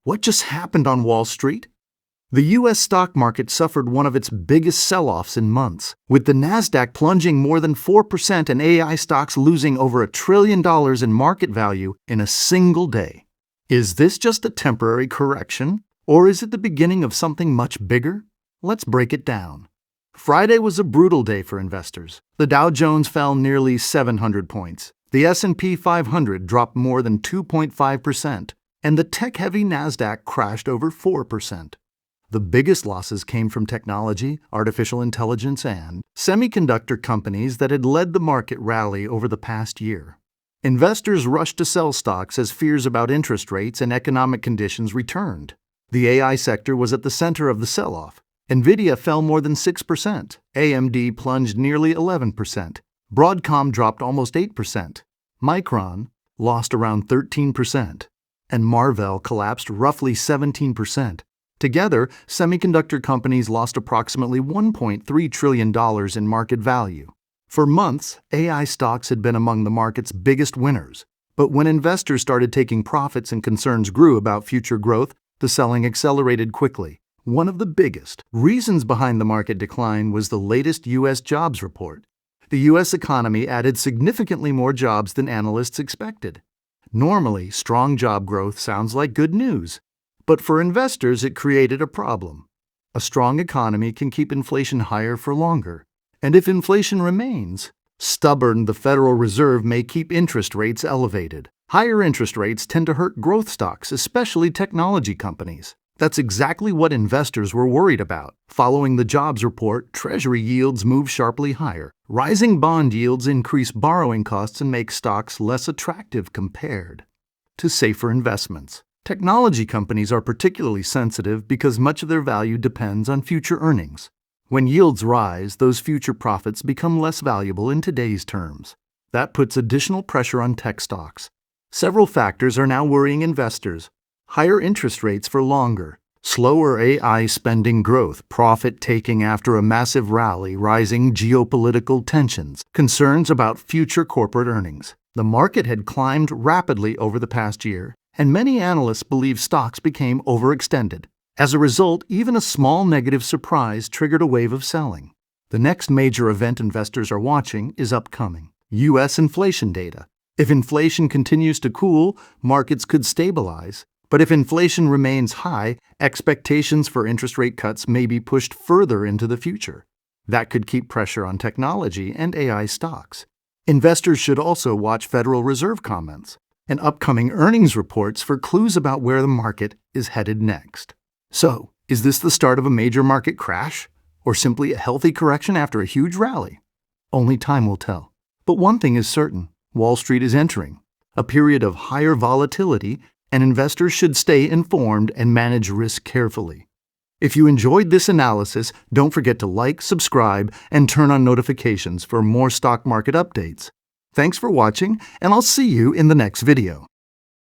What just happened on Wall Street? The U.S. stock market suffered one of its biggest sell-offs in months, with the Nasdaq plunging more than 4% and AI stocks losing over $1 trillion in market value in a single day. Is this just a temporary correction, or is it the beginning of something much bigger? Let's break it down. Friday was a brutal day for investors. The Dow Jones fell nearly 700 points. The S&P 500 dropped more than 2.5%, and the tech-heavy Nasdaq crashed over 4%. The biggest losses came from technology, artificial intelligence, and semiconductor companies that had led the market rally over the past year. Investors rushed to sell stocks as fears about interest rates and economic conditions returned. The AI sector was at the center of the sell-off. NVIDIA fell more than 6%, AMD plunged nearly 11%, Broadcom dropped almost 8%, Micron lost around 13%, and Marvell collapsed roughly 17%. Together, semiconductor companies lost approximately $1.3 trillion in market value. For months, AI stocks had been among the market's biggest winners. But when investors started taking profits and concerns grew about future growth, the selling accelerated quickly. One of the biggest reasons behind the market decline was the latest U.S. jobs report. The U.S. economy added significantly more jobs than analysts expected. Normally, strong job growth sounds like good news. But for investors, it created a problem. A strong economy can keep inflation higher for longer. And if inflation remains stubborn, the Federal Reserve may keep interest rates elevated. Higher interest rates tend to hurt growth stocks, especially technology companies. That's exactly what investors were worried about. Following the jobs report, Treasury yields moved sharply higher. Rising bond yields increase borrowing costs and make stocks less attractive compared to safer investments. Technology companies are particularly sensitive because much of their value depends on future earnings. When yields rise, those future profits become less valuable in today's terms. That puts additional pressure on tech stocks. Several factors are now worrying investors. Higher interest rates for longer, slower AI spending growth, profit-taking after a massive rally, rising geopolitical tensions, concerns about future corporate earnings. The market had climbed rapidly over the past year, and many analysts believe stocks became overextended. As a result, even a small negative surprise triggered a wave of selling. The next major event investors are watching is upcoming: U.S. inflation data. If inflation continues to cool, markets could stabilize. But if inflation remains high, expectations for interest rate cuts may be pushed further into the future. That could keep pressure on technology and AI stocks. Investors should also watch Federal Reserve comments and upcoming earnings reports for clues about where the market is headed next. So, is this the start of a major market crash, or simply a healthy correction after a huge rally? Only time will tell. But one thing is certain: Wall Street is entering a period of higher volatility, and investors should stay informed and manage risk carefully. If you enjoyed this analysis, don't forget to like, subscribe, and turn on notifications for more stock market updates. Thanks for watching, and I'll see you in the next video.